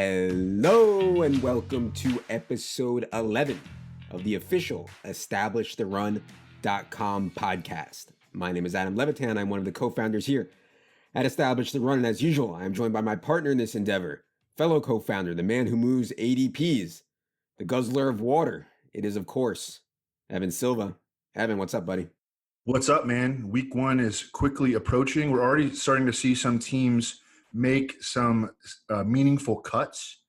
Hello and welcome to episode 11 of the official EstablishTheRun.com podcast. My name is Adam Levitan. I'm one of the co-founders here at Establish the Run. And as usual, I am joined by my partner in this endeavor, fellow co-founder, the man who moves ADPs, the guzzler of water. It is, of course, Evan Silva. Evan, what's up, buddy? What's up, man? Week one is quickly approaching. We're already starting to see some teams make some meaningful cuts.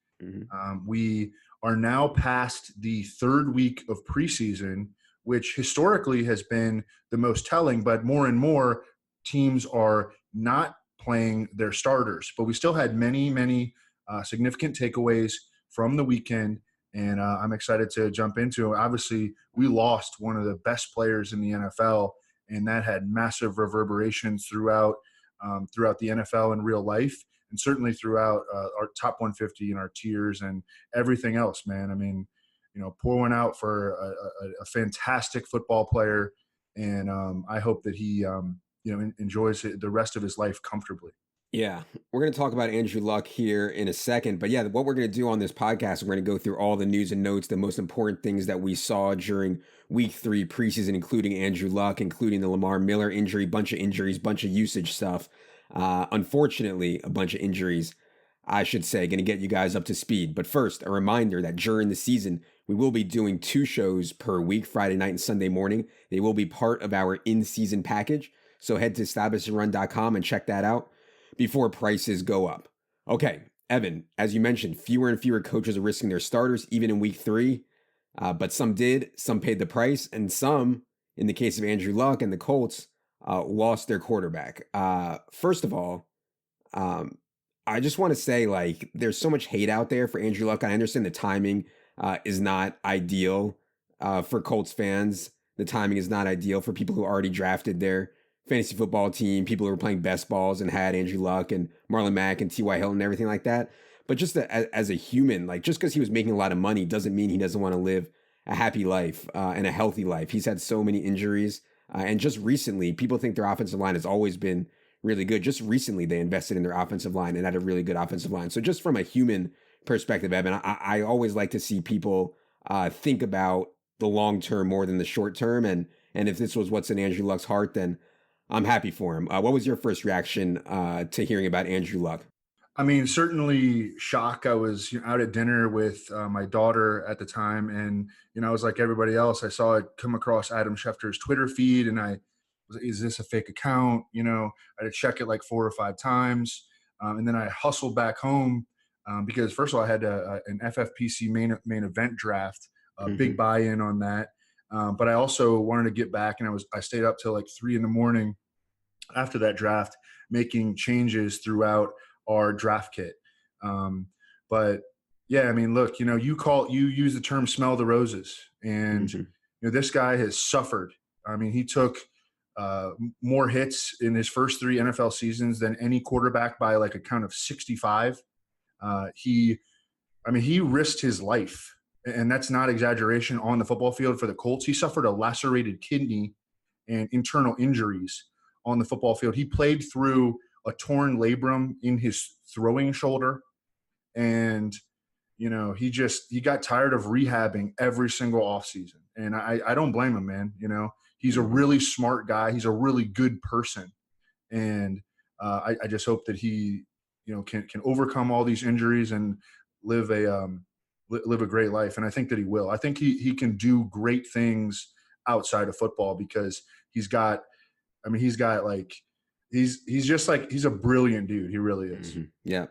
We are now past the third week of preseason, which historically has been the most telling, but more and more teams are not playing their starters. But we still had many significant takeaways from the weekend, and I'm excited to jump into it. Obviously, we lost one of the best players in the NFL, and that had massive reverberations throughout the NFL in real life, and certainly throughout our top 150 and our tiers and everything else, man. I mean, pour one out for a fantastic football player, and I hope that he, enjoys the rest of his life comfortably. Yeah, we're going to talk about Andrew Luck here in a second. But yeah, what we're going to do on this podcast, we're going to go through all the news and notes, the most important things that we saw during week 3 preseason, including Andrew Luck, including the Lamar Miller injury, bunch of injuries, bunch of usage stuff. Unfortunately, a bunch of injuries, I should say, going to get you guys up to speed. But first, a reminder that during the season, we will be doing 2 shows per week, Friday night and Sunday morning. They will be part of our in-season package. So head to EstablishTheRun.com and check that out before prices go up. Okay, Evan, as you mentioned, fewer and fewer coaches are risking their starters, even in week 3. But some did, some paid the price, and some, in the case of Andrew Luck and the Colts, lost their quarterback. First of all, I just want to say, there's so much hate out there for Andrew Luck. I understand the timing is not ideal for Colts fans. The timing is not ideal for people who already drafted their fantasy football team, people who were playing best balls and had Andrew Luck and Marlon Mack and T.Y. Hilton and everything like that. But just as a human, just because he was making a lot of money doesn't mean he doesn't want to live a happy life and a healthy life. He's had so many injuries. And just recently, people think their offensive line has always been really good. Just recently, they invested in their offensive line and had a really good offensive line. So just from a human perspective, Evan, I always like to see people think about the long term more than the short term. And if this was what's in Andrew Luck's heart, then I'm happy for him. What was your first reaction to hearing about Andrew Luck? I mean, certainly shock. I was out at dinner with my daughter at the time, and I was like everybody else. I saw it come across Adam Schefter's Twitter feed, and I was like, "Is this a fake account?" I had to check it like 4 or 5 times, and then I hustled back home because first of all, I had an FFPC main event draft, big buy-in on that. But I also wanted to get back, and I stayed up till like 3 a.m. after that draft, making changes throughout our draft kit. But yeah, I mean, look, you use the term "smell the roses," and this guy has suffered. I mean, he took more hits in his first 3 NFL seasons than any quarterback by like a count of 65. He risked his life. And that's not exaggeration on the football field for the Colts. He suffered a lacerated kidney and internal injuries on the football field. He played through a torn labrum in his throwing shoulder. And, he got tired of rehabbing every single offseason. And I don't blame him, man. He's a really smart guy. He's a really good person. And I just hope that he, can overcome all these injuries and live a great life. And I think that he will. I think he can do great things outside of football because he's a brilliant dude. He really is. Yeah.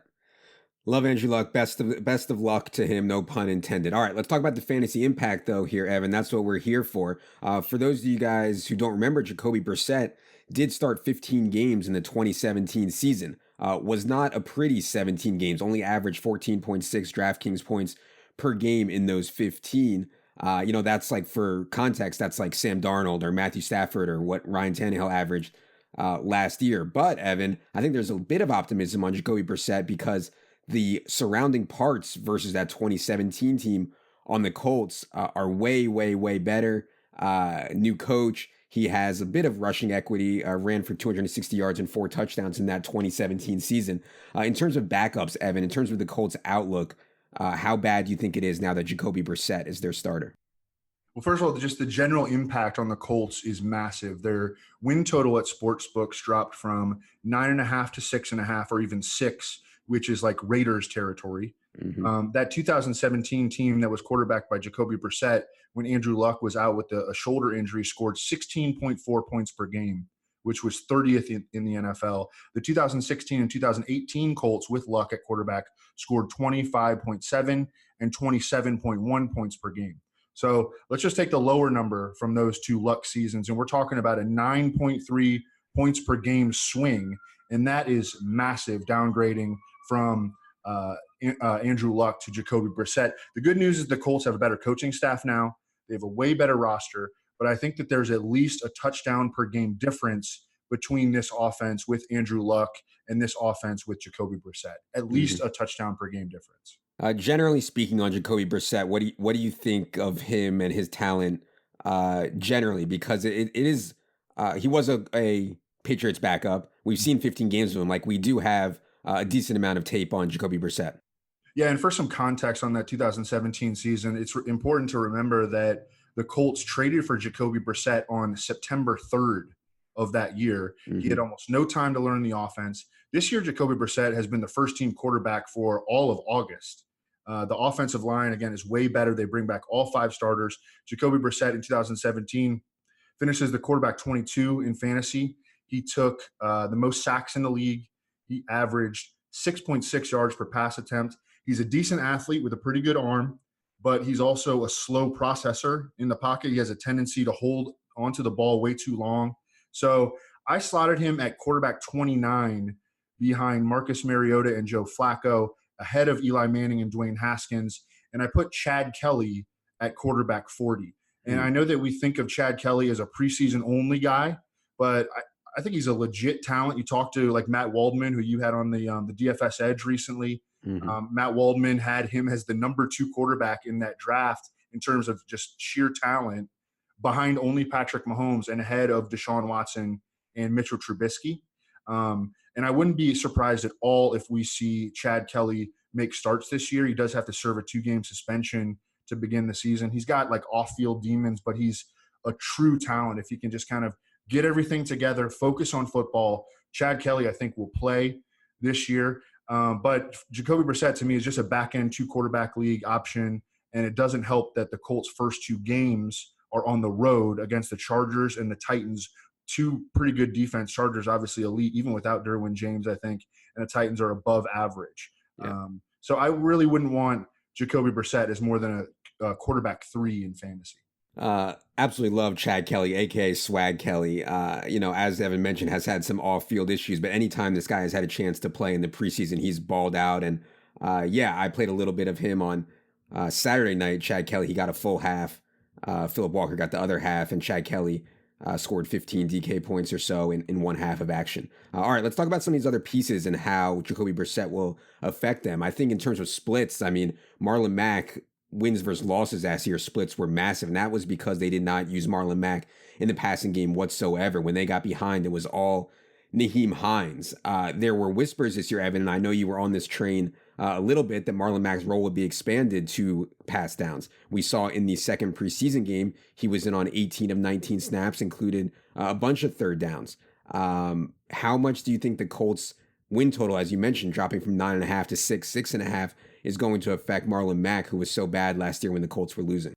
Love Andrew Luck. Best of luck to him. No pun intended. All right. Let's talk about the fantasy impact though here, Evan. That's what we're here for. For those of you guys who don't remember, Jacoby Brissett did start 15 games in the 2017 season. Was not a pretty 17 games, only averaged 14.6 DraftKings points per game in those 15. That's like, for context, that's like Sam Darnold or Matthew Stafford or what Ryan Tannehill averaged last year. But Evan, I think there's a bit of optimism on Jacoby Brissett because the surrounding parts versus that 2017 team on the Colts are way, way, way better. new coach. He has a bit of rushing equity, ran for 260 yards and 4 touchdowns in that 2017 season. In terms of backups, Evan, in terms of the Colts' outlook, how bad do you think it is now that Jacoby Brissett is their starter? Well, first of all, just the general impact on the Colts is massive. Their win total at sportsbooks dropped from 9.5 to 6.5, or even 6, which is like Raiders territory. That 2017 team that was quarterbacked by Jacoby Brissett, when Andrew Luck was out with a shoulder injury, scored 16.4 points per game, which was 30th in the NFL. The 2016 and 2018 Colts with Luck at quarterback scored 25.7 and 27.1 points per game. So let's just take the lower number from those two Luck seasons, and we're talking about a 9.3 points per game swing, and that is massive downgrading from Andrew Luck to Jacoby Brissett. The good news is the Colts have a better coaching staff now. They have a way better roster, but I think that there's at least a touchdown per game difference between this offense with Andrew Luck and this offense with Jacoby Brissett. At least a touchdown per game difference. Generally speaking, on Jacoby Brissett, what do you think of him and his talent generally? Because it is he was a Patriots backup. We've seen 15 games of him. Like, we do have a decent amount of tape on Jacoby Brissett. Yeah, and for some context on that 2017 season, it's important to remember that the Colts traded for Jacoby Brissett on September 3rd of that year. He had almost no time to learn the offense. This year, Jacoby Brissett has been the first-team quarterback for all of August. The offensive line, again, is way better. They bring back all 5 starters. Jacoby Brissett in 2017 finishes the quarterback 22 in fantasy. He took the most sacks in the league. He averaged 6.6 yards per pass attempt. He's a decent athlete with a pretty good arm, but he's also a slow processor in the pocket. He has a tendency to hold onto the ball way too long. So I slotted him at quarterback 29 behind Marcus Mariota and Joe Flacco, ahead of Eli Manning and Dwayne Haskins. And I put Chad Kelly at quarterback 40. And I know that we think of Chad Kelly as a preseason only guy, but I think he's a legit talent. You talk to like Matt Waldman, who you had on the DFS Edge recently. Matt Waldman had him as the number 2 quarterback in that draft in terms of just sheer talent, behind only Patrick Mahomes and ahead of Deshaun Watson and Mitchell Trubisky. And I wouldn't be surprised at all if we see Chad Kelly make starts this year. He does have to serve a 2-game suspension to begin the season. He's got like off-field demons, but he's a true talent. If he can just kind of get everything together, focus on football, Chad Kelly, I think, will play this year. But Jacoby Brissett, to me, is just a back-end 2-quarterback league option, and it doesn't help that the Colts' first 2 games are on the road against the Chargers and the Titans, 2 pretty good defense. Chargers obviously elite, even without Derwin James, I think, and the Titans are above average. Yeah. So I really wouldn't want Jacoby Brissett as more than a quarterback 3 in fantasy. Absolutely love Chad Kelly, aka Swag Kelly. As Evan mentioned, has had some off-field issues, but anytime this guy has had a chance to play in the preseason, he's balled out. And I played a little bit of him on Saturday night. Chad Kelly, he got a full half. Phillip Walker got the other half, and Chad Kelly scored 15 DK points or so in one half of action. All right, let's talk about some of these other pieces and how Jacoby Brissett will affect them. I think in terms of splits, Marlon Mack wins versus losses last year splits were massive, and that was because they did not use Marlon Mack in the passing game whatsoever. When they got behind, it was all Nyheim Hines. There were whispers this year, Evan, and I know you were on this train a little bit, that Marlon Mack's role would be expanded to pass downs. We saw in the second preseason game, he was in on 18 of 19 snaps, included a bunch of third downs. How much do you think the Colts' win total, as you mentioned, dropping from 9.5 to 6.5, is going to affect Marlon Mack, who was so bad last year when the Colts were losing?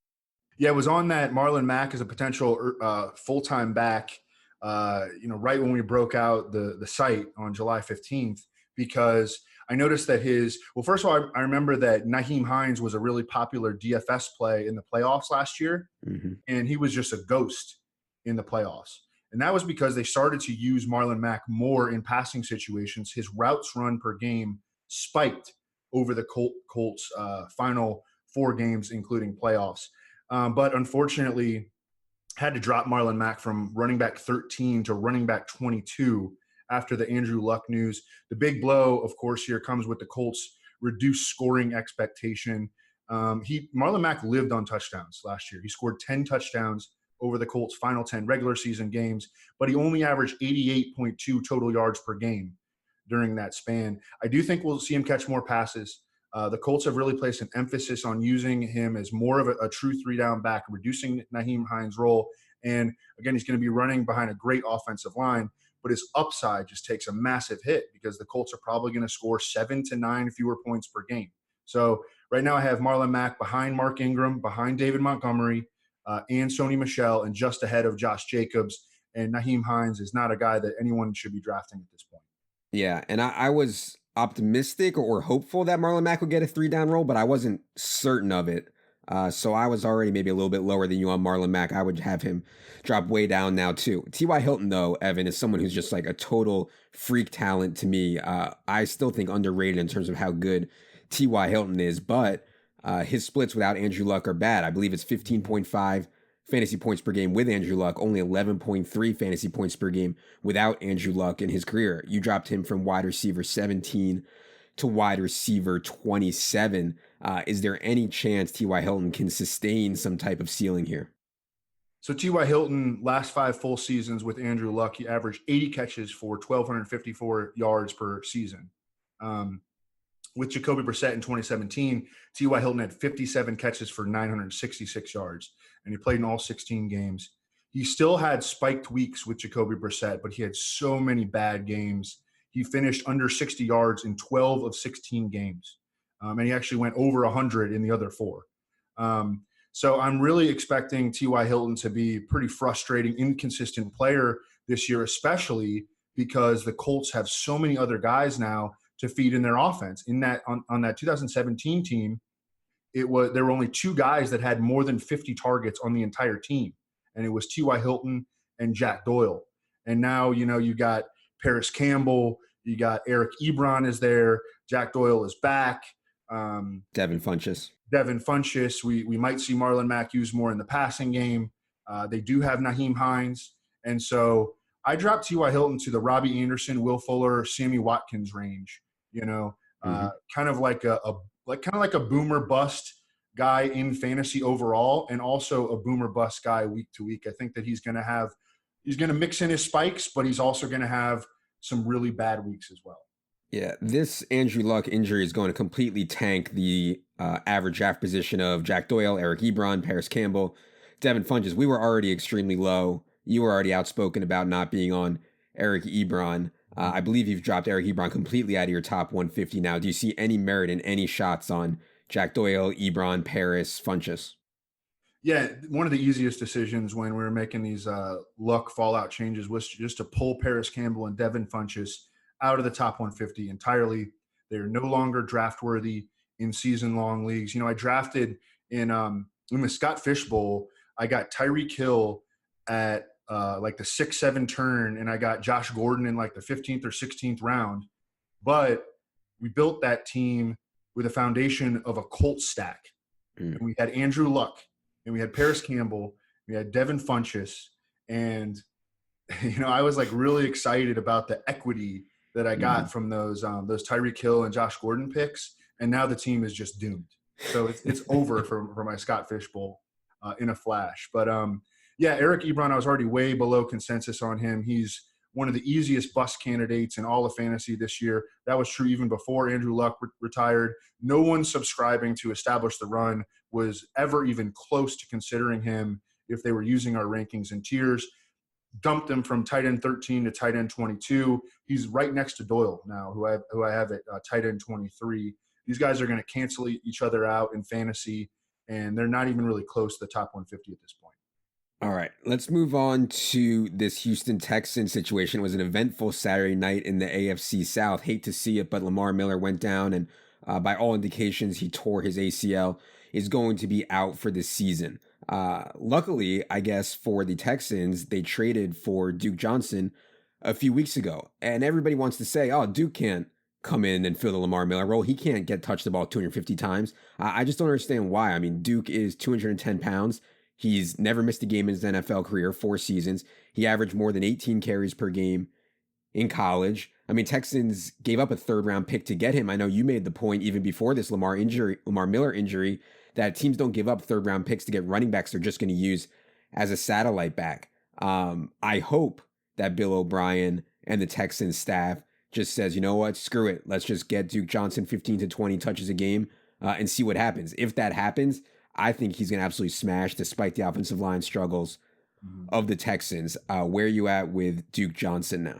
Yeah, it was on that Marlon Mack as a potential full-time back, right when we broke out the site on July 15th, because I noticed that first of all, I remember that Nyheim Hines was a really popular DFS play in the playoffs last year, and he was just a ghost in the playoffs. And that was because they started to use Marlon Mack more in passing situations. His routes run per game spiked over the Colts' final 4 games, including playoffs. But unfortunately, had to drop Marlon Mack from running back 13 to running back 22 after the Andrew Luck news. The big blow, of course, here comes with the Colts' reduced scoring expectation. Marlon Mack lived on touchdowns last year. He scored 10 touchdowns over the Colts' final 10 regular season games, but he only averaged 88.2 total yards per game during that span. I do think we'll see him catch more passes. The Colts have really placed an emphasis on using him as more of a true three-down back, reducing Nyheim Hines' role. And again, he's going to be running behind a great offensive line, but his upside just takes a massive hit because the Colts are probably going to score 7 to 9 fewer points per game. So right now I have Marlon Mack behind Mark Ingram, behind David Montgomery, and Sony Michel, and just ahead of Josh Jacobs. And Nyheim Hines is not a guy that anyone should be drafting at this point. Yeah, and I was optimistic or hopeful that Marlon Mack would get a 3-down role, but I wasn't certain of it. So I was already maybe a little bit lower than you on Marlon Mack. I would have him drop way down now too. T.Y. Hilton, though, Evan, is someone who's just like a total freak talent to me. I still think underrated in terms of how good T.Y. Hilton is, but his splits without Andrew Luck are bad. I believe it's 15.5 fantasy points per game with Andrew Luck, only 11.3 fantasy points per game without Andrew Luck in his career. You dropped him from wide receiver 17 to wide receiver 27. Is there any chance T.Y. Hilton can sustain some type of ceiling here? So T.Y. Hilton, last 5 full seasons with Andrew Luck, he averaged 80 catches for 1,254 yards per season. With Jacoby Brissett in 2017, T.Y. Hilton had 57 catches for 966 yards, and he played in all 16 games. He still had spiked weeks with Jacoby Brissett, but he had so many bad games. He finished under 60 yards in 12 of 16 games, and he actually went over 100 in the other 4. So I'm really expecting T.Y. Hilton to be a pretty frustrating, inconsistent player this year, especially because the Colts have so many other guys now to feed in their offense. In that on that 2017 team, there were only 2 guys that had more than 50 targets on the entire team, and it was T.Y. Hilton and Jack Doyle. And now you got Paris Campbell, you got Eric Ebron is there, Jack Doyle is back. Devin Funchess. We might see Marlon Mack used more in the passing game. They do have Nyheim Hines, and so I dropped T.Y. Hilton to the Robbie Anderson, Will Fuller, Sammy Watkins range. Kind of like a boomer bust guy in fantasy overall, and also a boomer bust guy week to week. I think that he's going to mix in his spikes, but he's also going to have some really bad weeks as well. Yeah, this Andrew Luck injury is going to completely tank the average draft position of Jack Doyle, Eric Ebron, Paris Campbell, Devin Funchess. We were already extremely low. You were already outspoken about not being on Eric Ebron. I believe you've dropped Eric Ebron completely out of your top 150 now. Do you see any merit in any shots on Jack Doyle, Ebron, Paris, Funchess? Yeah, one of the easiest decisions when we were making these Luck fallout changes was just to pull Paris Campbell and Devin Funchess out of the top 150 entirely. They're no longer draft worthy in season-long leagues. I drafted in the Scott Fish Bowl. I got Tyreek Hill at like the 6-7 turn, and I got Josh Gordon in like the 15th or 16th round. But we built that team with a foundation of a Colts stack. And we had Andrew Luck, and we had Paris Campbell, we had Devin Funchess, and I was like really excited about the equity that I got from those Tyreek Hill and Josh Gordon picks, and now the team is just doomed. So it's over for my Scott Fish Bowl in a flash. But yeah, Eric Ebron, I was already way below consensus on him. He's one of the easiest bust candidates in all of fantasy this year. That was true even before Andrew Luck retired. No one subscribing to Establish the Run was ever even close to considering him if they were using our rankings and tiers. Dumped him from tight end 13 to tight end 22. He's right next to Doyle now, who I have at tight end 23. These guys are going to cancel each other out in fantasy, and they're not even really close to the top 150 at this point. All right, let's move on to this Houston Texans situation. It was an eventful Saturday night in the AFC South. Hate to see it, but Lamar Miller went down, and by all indications, he tore his ACL, is going to be out for the season. Luckily, I guess, for the Texans, they traded for Duke Johnson a few weeks ago. And everybody wants to say, oh, Duke can't come in and fill the Lamar Miller role. He can't touch the ball 250 times. I just don't understand why. I mean, Duke is 210 pounds. He's never missed a game in his NFL career, 4 seasons. He averaged more than 18 carries per game in college. I mean, Texans gave up a 3rd-round pick to get him. I know you made the point even before this Lamar Miller injury, that teams don't give up 3rd-round picks to get running backs they're just going to use as a satellite back. I hope that Bill O'Brien and the Texans staff just says, you know what, screw it. Let's just get Duke Johnson 15 to 20 touches a game and see what happens. If that happens, I think he's going to absolutely smash despite the offensive line struggles of the Texans. Where are you at with Duke Johnson now?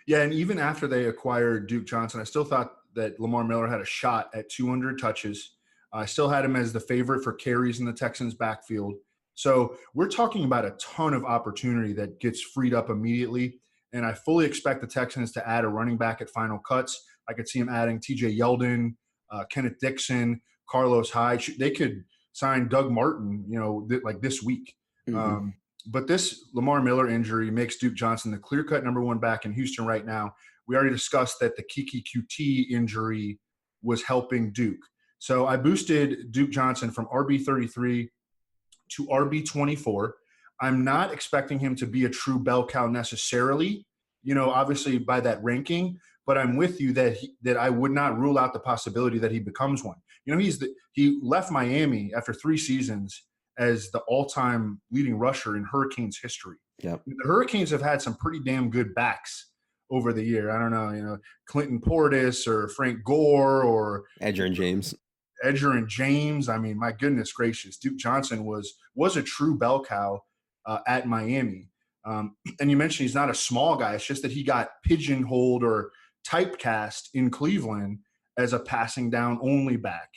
Yeah, and even after they acquired Duke Johnson, I still thought that Lamar Miller had a shot at 200 touches. I still had him as the favorite for carries in the Texans' backfield. So we're talking about a ton of opportunity that gets freed up immediately. And I fully expect the Texans to add a running back at final cuts. I could see him adding TJ Yeldon, Kenneth Dixon, Carlos Hyde. They could sign Doug Martin, like this week. Mm-hmm. But this Lamar Miller injury makes Duke Johnson the clear-cut number one back in Houston right now. We already discussed that the Kiki QT injury was helping Duke. So I boosted Duke Johnson from RB33 to RB24. I'm not expecting him to be a true bell cow necessarily, obviously by that ranking, but I'm with you that I would not rule out the possibility that he becomes one. He left Miami after 3 seasons as the all-time leading rusher in Hurricanes history. Yep. The Hurricanes have had some pretty damn good backs over the year. I don't know, Clinton Portis or Frank Gore or Edgerrin James. I mean, my goodness gracious, Duke Johnson was a true bell cow at Miami. And you mentioned he's not a small guy. It's just that he got pigeonholed or typecast in Cleveland as a passing down only back.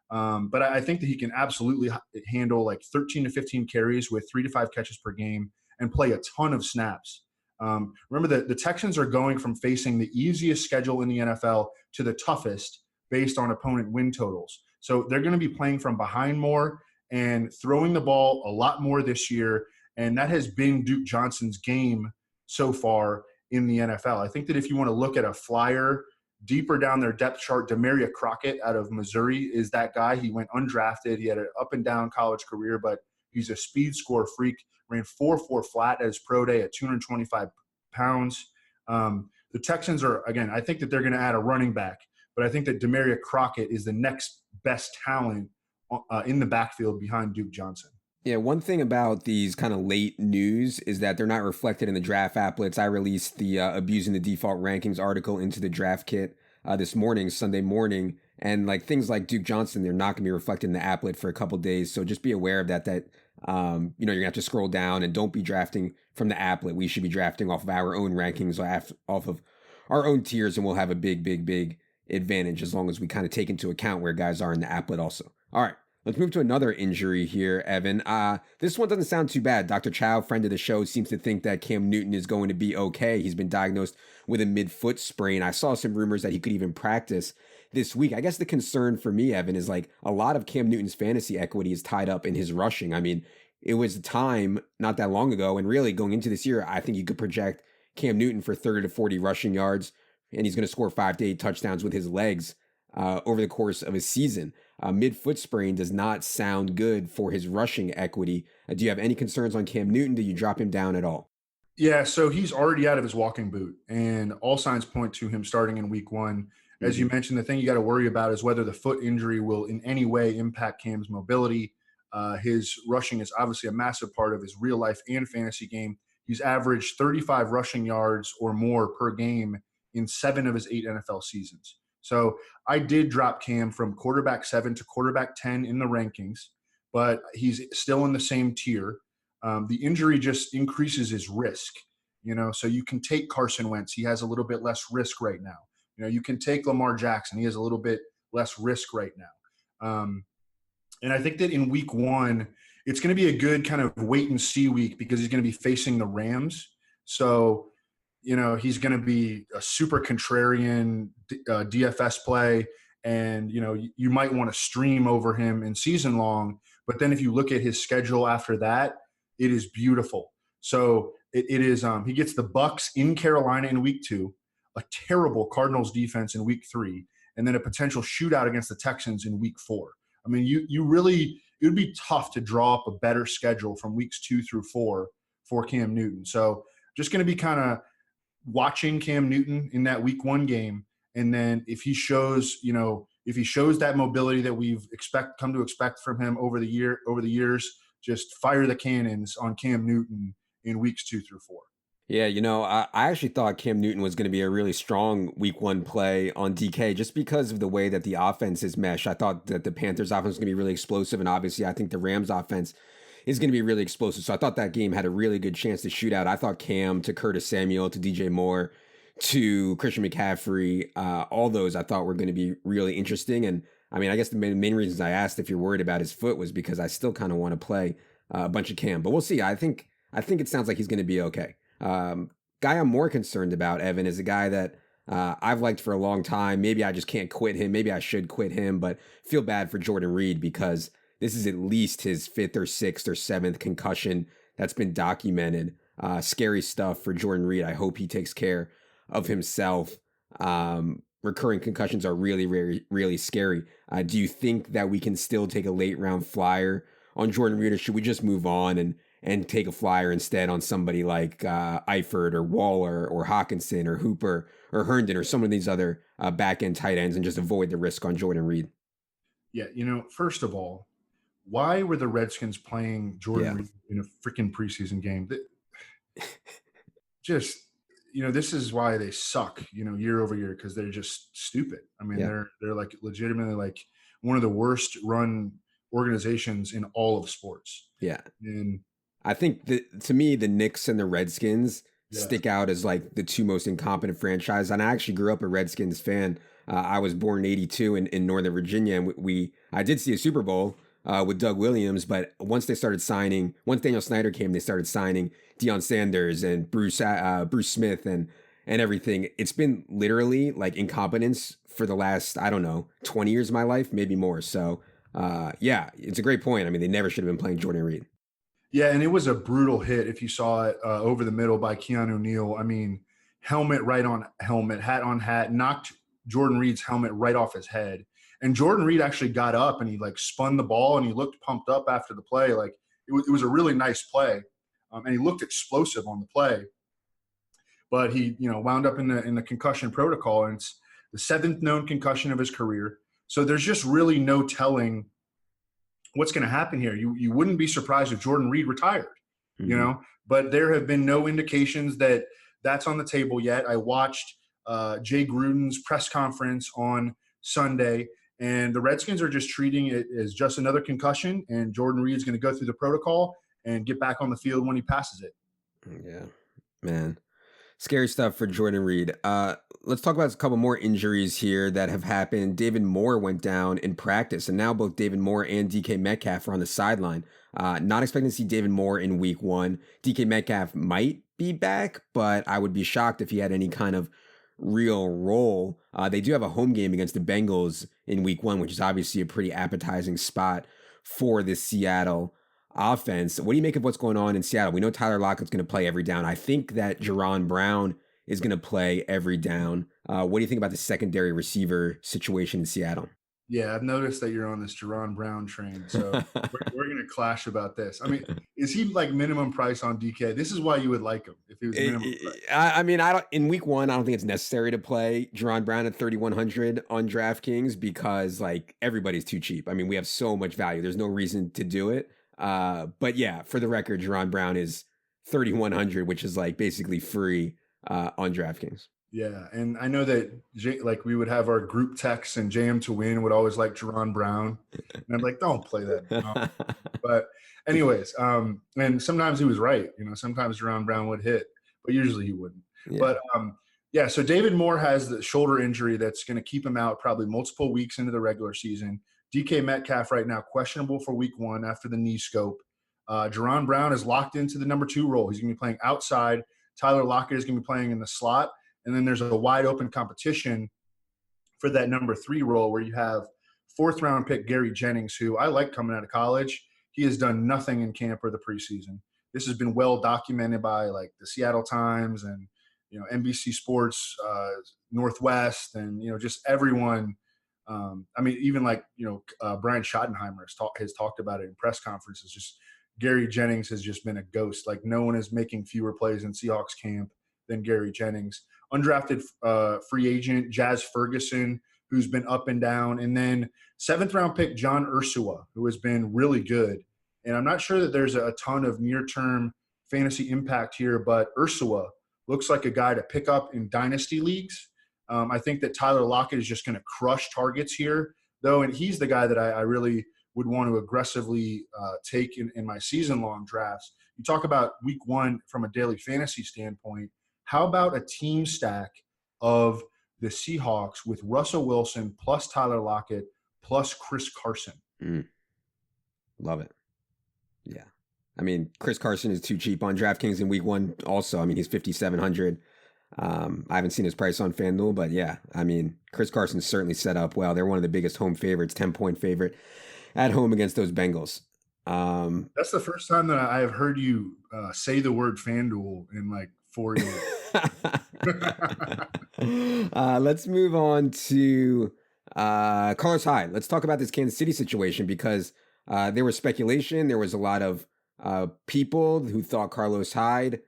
But I think that he can absolutely handle like 13 to 15 carries with 3 to 5 catches per game and play a ton of snaps. Remember that the Texans are going from facing the easiest schedule in the NFL to the toughest based on opponent win totals. So they're going to be playing from behind more and throwing the ball a lot more this year. And that has been Duke Johnson's game so far in the NFL. I think that if you want to look at a flyer deeper down their depth chart, Demaria Crockett out of Missouri is that guy. He went undrafted. He had an up and down college career, but he's a speed score freak. Ran 4.4 flat at his pro day at 225 pounds. The Texans are, again, I think that they're going to add a running back, but I think that Demaria Crockett is the next best talent in the backfield behind Duke Johnson. Yeah, one thing about these kind of late news is that they're not reflected in the draft applets. I released the Abusing the Default Rankings article into the draft kit this morning, Sunday morning, and like things like Duke Johnson, they're not going to be reflected in the applet for a couple days. So just be aware of that you're going to have to scroll down and don't be drafting from the applet. We should be drafting off of our own rankings, off of our own tiers, and we'll have a big advantage as long as we kind of take into account where guys are in the applet also. All right. Let's move to another injury here, Evan. This one doesn't sound too bad. Dr. Chow, friend of the show, seems to think that Cam Newton is going to be okay. He's been diagnosed with a midfoot sprain. I saw some rumors that he could even practice this week. I guess the concern for me, Evan, is like a lot of Cam Newton's fantasy equity is tied up in his rushing. I mean, it was a time not that long ago, and really going into this year, I think you could project Cam Newton for 30 to 40 rushing yards, and he's going to score 5 to 8 touchdowns with his legs over the course of a season. Midfoot sprain does not sound good for his rushing equity. Do you have any concerns on Cam Newton? Do you drop him down at all? Yeah, so he's already out of his walking boot, and all signs point to him starting in week 1. As you mentioned, the thing you got to worry about is whether the foot injury will in any way impact Cam's mobility. His rushing is obviously a massive part of his real life and fantasy game. He's averaged 35 rushing yards or more per game in 7 of his 8 NFL seasons. So I did drop Cam from quarterback 7 to quarterback 10 in the rankings, but he's still in the same tier. The injury just increases his risk, so you can take Carson Wentz. He has a little bit less risk right now. You can take Lamar Jackson. He has a little bit less risk right now. And I think that in week 1, it's going to be a good kind of wait and see week because he's going to be facing the Rams. So, he's going to be a super contrarian DFS play. And, you might want to stream over him in season long. But then if you look at his schedule after that, it is beautiful. So it is he gets the Bucs in Carolina in week 2, a terrible Cardinals defense in week 3, and then a potential shootout against the Texans in week 4. I mean, it would be tough to draw up a better schedule from weeks 2 through 4 for Cam Newton. So just going to be kind of watching Cam Newton in that week 1 game. And then if he shows that mobility that we've come to expect from him over the years, just fire the cannons on Cam Newton in weeks 2 through 4. Yeah, I actually thought Cam Newton was going to be a really strong week 1 play on DK just because of the way that the offense is meshed. I thought that the Panthers offense was going to be really explosive, and obviously I think the Rams offense is going to be really explosive. So I thought that game had a really good chance to shoot out. I thought Cam to Curtis Samuel to DJ Moore to Christian McCaffrey, all those I thought were going to be really interesting. And I mean, I guess the main reasons I asked if you're worried about his foot was because I still kind of want to play a bunch of Cam, but we'll see. I think it sounds like he's going to be okay. Guy I'm more concerned about, Evan, is a guy that I've liked for a long time. Maybe I just can't quit him. Maybe I should quit him, but feel bad for Jordan Reed because this is at least his 5th or 6th or 7th concussion that's been documented. Scary stuff for Jordan Reed. I hope he takes care of himself. Recurring concussions are really, really, really scary. Do you think that we can still take a late round flyer on Jordan Reed, or should we just move on and take a flyer instead on somebody like Eifert or Waller or Hawkinson or Hooper or Herndon or some of these other back end tight ends and just avoid the risk on Jordan Reed? Yeah, first of all, why were the Redskins playing Jordan Reed in a freaking preseason game? Just, this is why they suck, year over year, because they're just stupid. I mean, they're like legitimately like one of the worst run organizations in all of sports. Yeah. And I think to me, the Knicks and the Redskins stick out as like the 2 most incompetent franchises. And I actually grew up a Redskins fan. I was born in 82 in Northern Virginia. And I did see a Super Bowl with Doug Williams, but once Daniel Snyder came, they started signing Deion Sanders and Bruce Smith and everything. It's been literally like incompetence for the last, 20 years of my life, maybe more. So it's a great point. I mean, they never should have been playing Jordan Reed. Yeah, and it was a brutal hit if you saw it over the middle by Keanu Neal. I mean, helmet right on helmet, hat on hat, knocked Jordan Reed's helmet right off his head. And Jordan Reed actually got up and he like spun the ball and he looked pumped up after the play. Like it was a really nice play, and he looked explosive on the play. But he wound up in the concussion protocol, and it's the 7th known concussion of his career. So there's just really no telling what's going to happen here. You wouldn't be surprised if Jordan Reed retired, but there have been no indications that that's on the table yet. I watched Jay Gruden's press conference on Sunday, and the Redskins are just treating it as just another concussion, and Jordan Reed is going to go through the protocol and get back on the field when he passes it. Yeah, man. Scary stuff for Jordan Reed. Let's talk about a couple more injuries here that have happened. David Moore went down in practice, and now both David Moore and DK Metcalf are on the sideline. Not expecting to see David Moore in week 1. DK Metcalf might be back, but I would be shocked if he had any kind of real role. They do have a home game against the Bengals in week 1, which is obviously a pretty appetizing spot for the Seattle offense. What do you make of what's going on in Seattle? We know Tyler Lockett's going to play every down. I think that Jerron Brown is going to play every down. What do you think about the secondary receiver situation in Seattle? Yeah, I've noticed that you're on this Jerron Brown train, so we're going to clash about this. I mean, is he like minimum price on DK? This is why you would like him if he was minimum price. I mean, in week 1, I don't think it's necessary to play Jerron Brown at 3,100 on DraftKings because like everybody's too cheap. I mean, we have so much value. There's no reason to do it. But yeah, for the record, Jerron Brown is 3,100, which is like basically free on DraftKings. Yeah, and I know that we would have our group texts, and JM to win would always like Jerron Brown, and I'm like, don't play that. But anyways, and sometimes he was right. Sometimes Jerron Brown would hit, but usually he wouldn't. Yeah. But so David Moore has the shoulder injury that's going to keep him out probably multiple weeks into the regular season. DK Metcalf right now questionable for week 1 after the knee scope. Jerron Brown is locked into the number 2 role. He's going to be playing outside. Tyler Lockett is going to be playing in the slot. And then there's a wide open competition for that number 3 role where you have 4th round pick Gary Jennings, who I like coming out of college. He has done nothing in camp or the preseason. This has been well documented by like the Seattle Times and NBC Sports Northwest and just everyone. I mean, even like Brian Schottenheimer has talked about it in press conferences. Just Gary Jennings has just been a ghost. Like no one is making fewer plays in Seahawks camp than Gary Jennings. Undrafted free agent Jazz Ferguson, who's been up and down, and then 7th round pick John Ursua, who has been really good. And I'm not sure that there's a ton of near-term fantasy impact here, but Ursula looks like a guy to pick up in dynasty leagues. I think that Tyler Lockett is just going to crush targets here, though, and he's the guy that I really would want to aggressively take in my season-long drafts. You talk about week one from a daily fantasy standpoint. How about a team stack of the Seahawks with Russell Wilson plus Tyler Lockett plus Chris Carson? Love it. Yeah. I mean, Chris Carson is too cheap on DraftKings in week one also. I mean, he's 5,700. I haven't seen his price on FanDuel, but yeah, I mean, Chris Carson's certainly set up well. They're one of the biggest home favorites, 10-point favorite at home against those Bengals. That's the first time that I have heard you say the word FanDuel in like 4 years. Let's move on to Carlos Hyde. Let's talk about this Kansas City situation because there was speculation. There was a lot of people who thought Carlos Hyde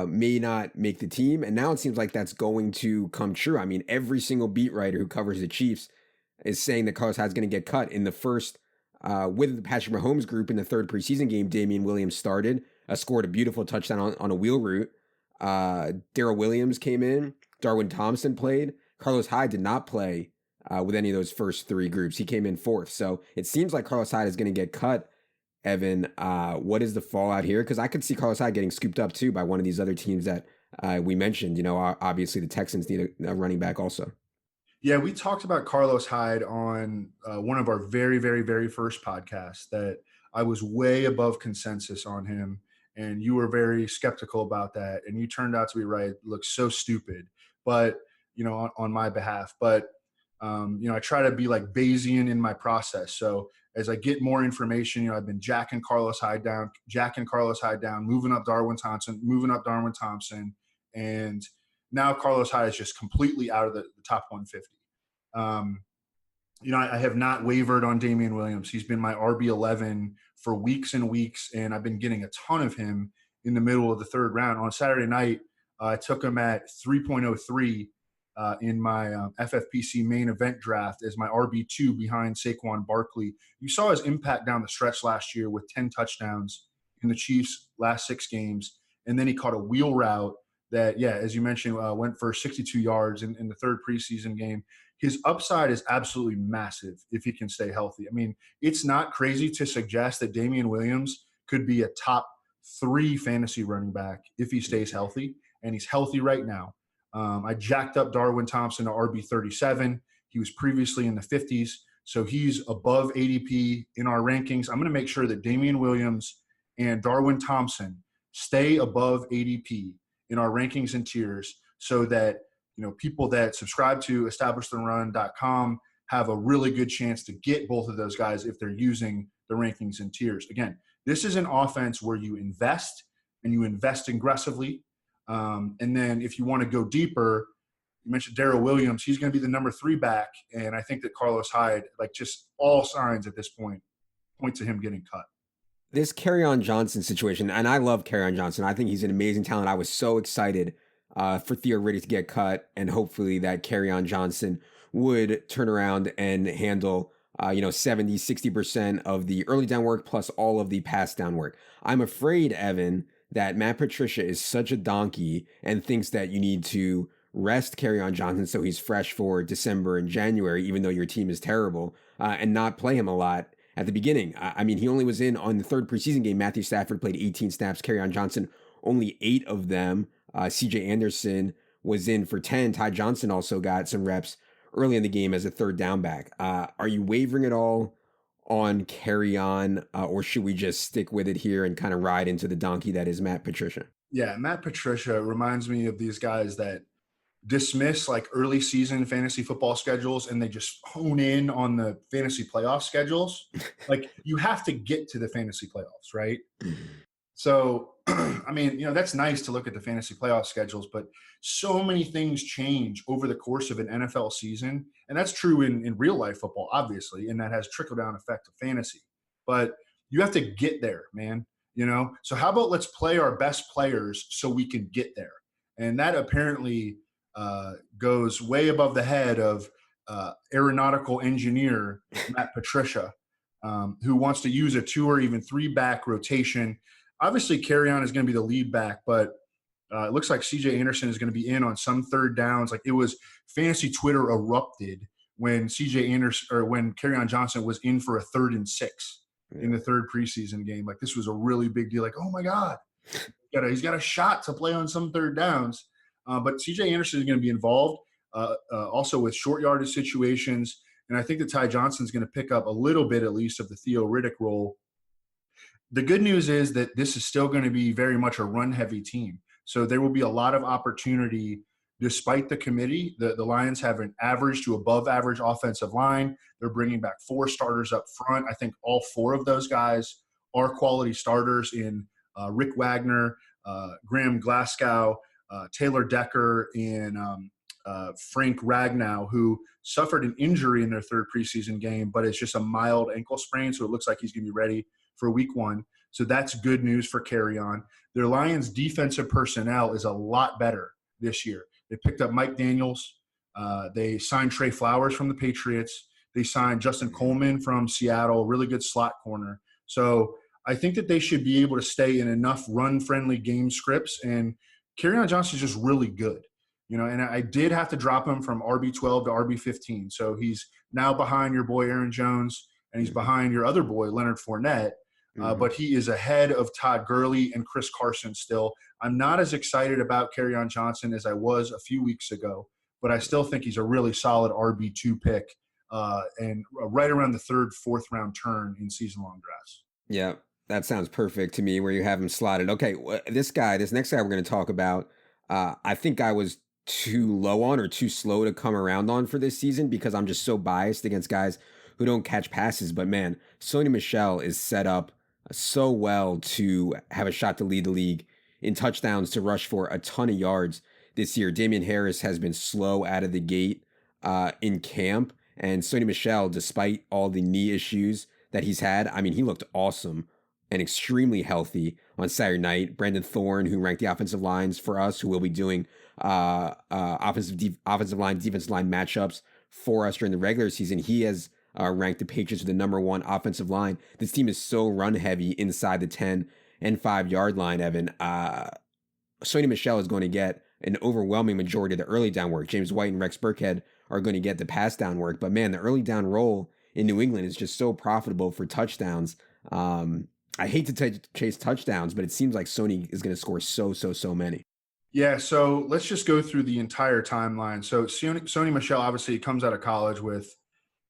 may not make the team. And now it seems like that's going to come true. I mean, every single beat writer who covers the Chiefs is saying that Carlos Hyde's going to get cut in the first, with the Patrick Mahomes group in the third preseason game. Damian Williams started, scored a beautiful touchdown on a wheel route. Darrell Williams came in. Darwin Thompson played. Carlos Hyde did not play with any of those first three groups. He came in fourth. So it seems like Carlos Hyde is going to get cut. Evan, what is the fallout here? Because I could see Carlos Hyde getting scooped up too by one of these other teams that we mentioned. You know, obviously the Texans need a running back also. Yeah, we talked about Carlos Hyde on one of our very, very, very first podcasts that I was way above consensus on him. And you were very skeptical about that. And you turned out to be right. It looks so stupid, but, you know, on my behalf. But, you know, I try to be like Bayesian in my process. So as I get more information, you know, I've been jacking Carlos Hyde down, moving up Darwin Thompson. And now Carlos Hyde is just completely out of the top 150. You know, I have not wavered on Damian Williams. He's been my RB11 for weeks and weeks, and I've been getting a ton of him in the middle of the third round. On Saturday night, I took him at 3.03 in my FFPC main event draft as my RB2 behind Saquon Barkley. You saw his impact down the stretch last year with 10 touchdowns in the Chiefs' last 6 games, and then he caught a wheel route that, yeah, as you mentioned, went for 62 yards in the third preseason game. His upside is absolutely massive if he can stay healthy. I mean, it's not crazy to suggest that Damian Williams could be a top 3 fantasy running back if he stays healthy, and he's healthy right now. I jacked up Darwin Thompson to RB37. He was previously in the 50s, so he's above ADP in our rankings. I'm going to make sure that Damian Williams and Darwin Thompson stay above ADP in our rankings and tiers so that, you know, people that subscribe to establishtheRun.com have a really good chance to get both of those guys if they're using the rankings and tiers. Again, this is an offense where you invest and you invest aggressively. And then if you want to go deeper, you mentioned Darrell Williams. He's going to be the number 3 back. And I think that Carlos Hyde, like just all signs at this point to him getting cut. This Kerryon Johnson situation, and I love Kerryon Johnson. I think he's an amazing talent. I was so excited for Theo Riddick to get cut, and hopefully that Kerryon Johnson would turn around and handle, 70, 60% of the early down work plus all of the pass down work. I'm afraid, Evan, that Matt Patricia is such a donkey and thinks that you need to rest Kerryon Johnson so he's fresh for December and January, even though your team is terrible, and not play him a lot at the beginning. I mean, he only was in on the third preseason game. Matthew Stafford played 18 snaps, Kerryon Johnson only 8 of them. CJ Anderson was in for 10. Ty Johnson also got some reps early in the game as a third down back. Are you wavering at all on Kerryon, or should we just stick with it here and kind of ride into the donkey that is Matt Patricia? Yeah, Matt Patricia reminds me of these guys that dismiss like early season fantasy football schedules and they just hone in on the fantasy playoff schedules. Like, you have to get to the fantasy playoffs, right? So, I mean, that's nice to look at the fantasy playoff schedules, but so many things change over the course of an NFL season. And that's true in real life football, obviously, and that has trickle-down effect to fantasy. But you have to get there, man, So how about let's play our best players so we can get there? And that apparently goes way above the head of aeronautical engineer Matt Patricia. who wants to use a 2 or even 3-back rotation. Obviously, Kerryon is going to be the lead back, but it looks like C.J. Anderson is going to be in on some third downs. Like, it was fantasy Twitter erupted when C.J. Anderson or when Kerryon Johnson was in for a 3rd and 6 in the third preseason game. Like, this was a really big deal. Like, oh my God, he's got a shot to play on some third downs. But C.J. Anderson is going to be involved also with short yardage situations. And I think that Ty Johnson is going to pick up a little bit, at least, of the Theo Riddick role. The good news is that this is still going to be very much a run-heavy team. So there will be a lot of opportunity despite the committee. The Lions have an average to above-average offensive line. They're bringing back 4 starters up front. I think all 4 of those guys are quality starters in Rick Wagner, Graham Glasgow, Taylor Decker, and Frank Ragnow, who suffered an injury in their third preseason game, but it's just a mild ankle sprain, so it looks like he's going to be ready for week 1. So that's good news for Kerryon. Their Lions defensive personnel is a lot better this year. They picked up Mike Daniels. They signed Trey Flowers from the Patriots. They signed Justin Coleman from Seattle, really good slot corner. So I think that they should be able to stay in enough run-friendly game scripts, and Kerryon Johnson is just really good. And I did have to drop him from RB12 to RB15. So he's now behind your boy Aaron Jones, and he's behind your other boy, Leonard Fournette. But he is ahead of Todd Gurley and Chris Carson still. I'm not as excited about Kerryon Johnson as I was a few weeks ago, but I still think he's a really solid RB2 pick and right around the 3rd, 4th round turn in season-long drafts. Yeah, that sounds perfect to me where you have him slotted. Okay, this next guy we're going to talk about, I think I was too low on or too slow to come around on for this season because I'm just so biased against guys who don't catch passes. But man, Sony Michel is set up so well to have a shot to lead the league in touchdowns, to rush for a ton of yards this year. Damian Harris has been slow out of the gate in camp, and Sony Michel, despite all the knee issues that he's had, I mean, he looked awesome and extremely healthy on Saturday night. Brandon Thorne, who ranked the offensive lines for us, who will be doing offensive line, defensive line matchups for us during the regular season, he has ranked the Patriots with the #1 offensive line. This team is so run heavy inside the 10 and 5 yard line, Evan. Sony Michel is going to get an overwhelming majority of the early down work. James White and Rex Burkhead are going to get the pass down work. But man, the early down role in New England is just so profitable for touchdowns. I hate to chase touchdowns, but it seems like Sony is going to score so many. Yeah, so let's just go through the entire timeline. So Sony Michel obviously comes out of college with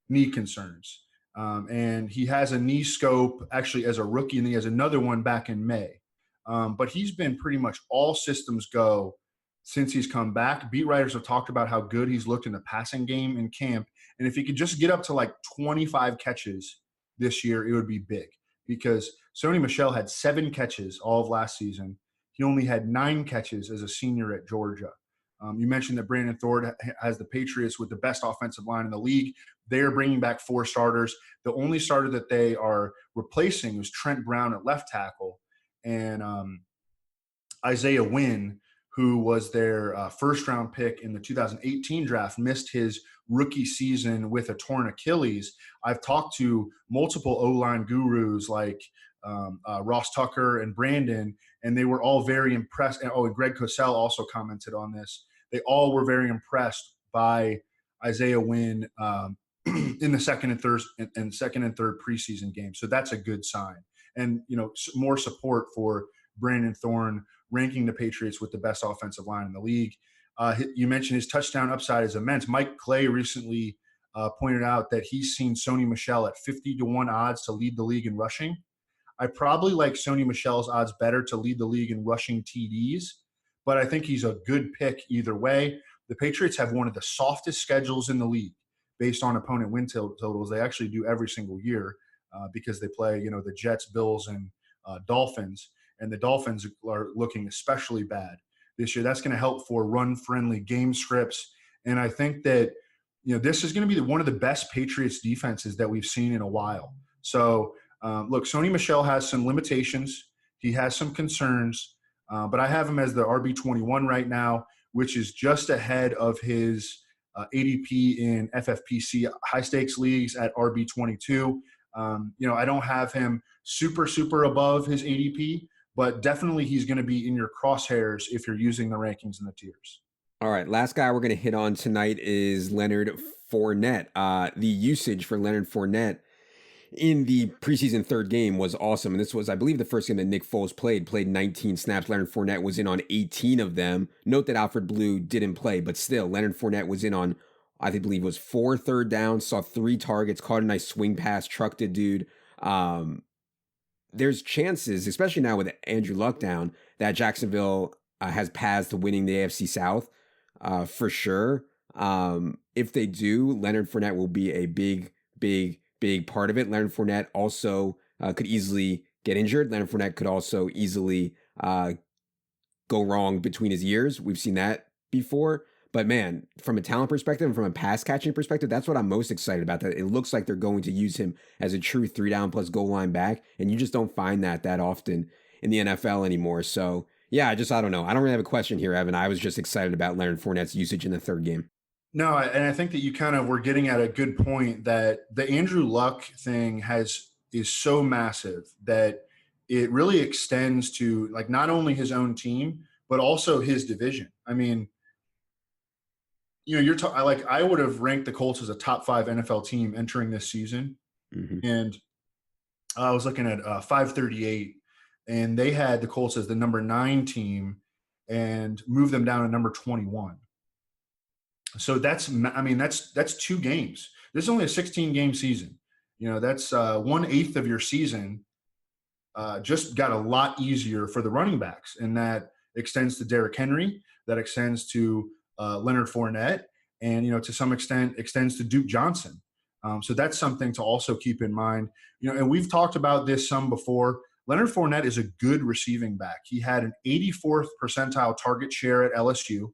knee concerns. And he has a knee scope actually as a rookie, and he has another one back in May. But he's been pretty much all systems go since he's come back. Beat writers have talked about how good he's looked in the passing game in camp. And if he could just get up to like 25 catches this year, it would be big, because Sony Michel had 7 catches all of last season. He only had 9 catches as a senior at Georgia. You mentioned that Brandon Thorne has the Patriots with the best offensive line in the league. They are bringing back 4 starters. The only starter that they are replacing was Trent Brown at left tackle. And Isaiah Wynn, who was their first-round pick in the 2018 draft, missed his rookie season with a torn Achilles. I've talked to multiple O-line gurus like Ross Tucker and Brandon, and they were all very impressed. And Greg Cosell also commented on this. They all were very impressed by Isaiah Wynn in the second and third preseason games. So that's a good sign. And, more support for Brandon Thorne ranking the Patriots with the best offensive line in the league. You mentioned his touchdown upside is immense. Mike Clay recently pointed out that he's seen Sony Michel at 50-1 odds to lead the league in rushing. I probably like Sony Michel's odds better to lead the league in rushing TDs, but I think he's a good pick either way. The Patriots have one of the softest schedules in the league based on opponent win totals. They actually do every single year because they play, the Jets, Bills, and Dolphins, and the Dolphins are looking especially bad this year. That's going to help for run-friendly game scripts, and I think that this is going to be one of the best Patriots defenses that we've seen in a while. So, look, Sony Michel has some limitations. He has some concerns, but I have him as the RB21 right now, which is just ahead of his ADP in FFPC high-stakes leagues at RB22. I don't have him super above his ADP, but definitely he's going to be in your crosshairs if you're using the rankings and the tiers. All right, last guy we're going to hit on tonight is Leonard Fournette. The usage for Leonard Fournette in the preseason third game was awesome. And this was, I believe, the first game that Nick Foles played 19 snaps. Leonard Fournette was in on 18 of them. Note that Alfred Blue didn't play, but still, Leonard Fournette was in on, I believe it was 4 third downs, saw 3 targets, caught a nice swing pass, trucked a dude. There's chances, especially now with Andrew Luck down, that Jacksonville has paths to winning the AFC South for sure. If they do, Leonard Fournette will be a big part of it. Leonard Fournette also could easily get injured. Leonard Fournette could also easily go wrong between his ears. We've seen that before. But man, from a talent perspective and from a pass catching perspective, that's what I'm most excited about. That it looks like they're going to use him as a true 3-down plus goal line back. And you just don't find that often in the NFL anymore. So yeah, I don't know. I don't really have a question here, Evan. I was just excited about Leonard Fournette's usage in the third game. No, and I think that you kind of were getting at a good point that the Andrew Luck thing is so massive that it really extends to like not only his own team, but also his division. I mean, I would have ranked the Colts as a top 5 NFL team entering this season. Mm-hmm. And I was looking at 538, and they had the Colts as the number 9 team and moved them down to number 21. So that's 2 games. This is only a 16-game season. That's 1/8 of your season. Just got a lot easier for the running backs, and that extends to Derrick Henry. That extends to Leonard Fournette, and to some extent extends to Duke Johnson. So that's something to also keep in mind. And we've talked about this some before. Leonard Fournette is a good receiving back. He had an 84th percentile target share at LSU.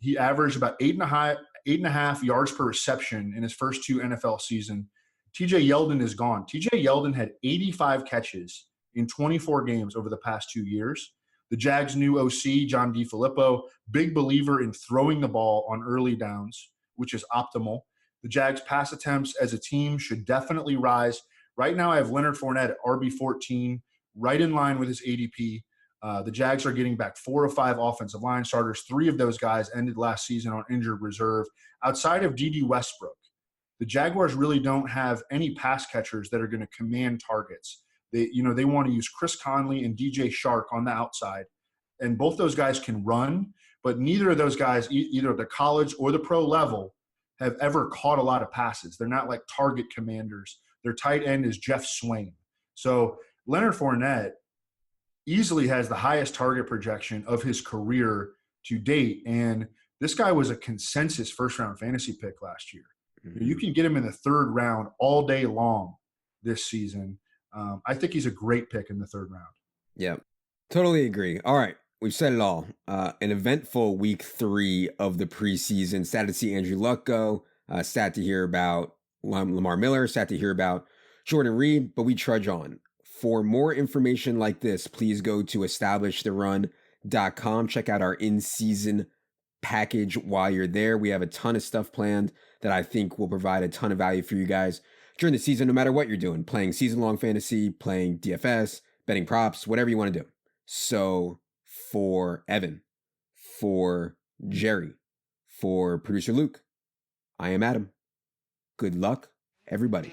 He averaged about 8.5 yards per reception in his first 2 NFL seasons. TJ Yeldon is gone. TJ Yeldon had 85 catches in 24 games over the past 2 years. The Jags' new OC, John DeFilippo, big believer in throwing the ball on early downs, which is optimal. The Jags' pass attempts as a team should definitely rise. Right now I have Leonard Fournette at RB14, right in line with his ADP. The Jags are getting back 4 of 5 offensive line starters. 3 of those guys ended last season on injured reserve. Outside of D.D. Westbrook, the Jaguars really don't have any pass catchers that are going to command targets. They want to use Chris Conley and DJ Shark on the outside, and both those guys can run, but neither of those guys, either at the college or the pro level, have ever caught a lot of passes. They're not like target commanders. Their tight end is Jeff Swain. So Leonard Fournette easily has the highest target projection of his career to date, and this guy was a consensus first-round fantasy pick last year. Mm-hmm. You can get him in the 3rd round all day long this season. I think he's a great pick in the 3rd round. Yeah, totally agree. All right, we've said it all. An eventful week 3 of the preseason. Sad to see Andrew Luck go. Sad to hear about Lamar Miller. Sad to hear about Jordan Reed, but we trudge on. For more information like this, please go to establishtherun.com. Check out our in-season package while you're there. We have a ton of stuff planned that I think will provide a ton of value for you guys during the season, no matter what you're doing, playing season-long fantasy, playing DFS, betting props, whatever you want to do. So for Evan, for Jerry, for producer Luke, I am Adam. Good luck, everybody.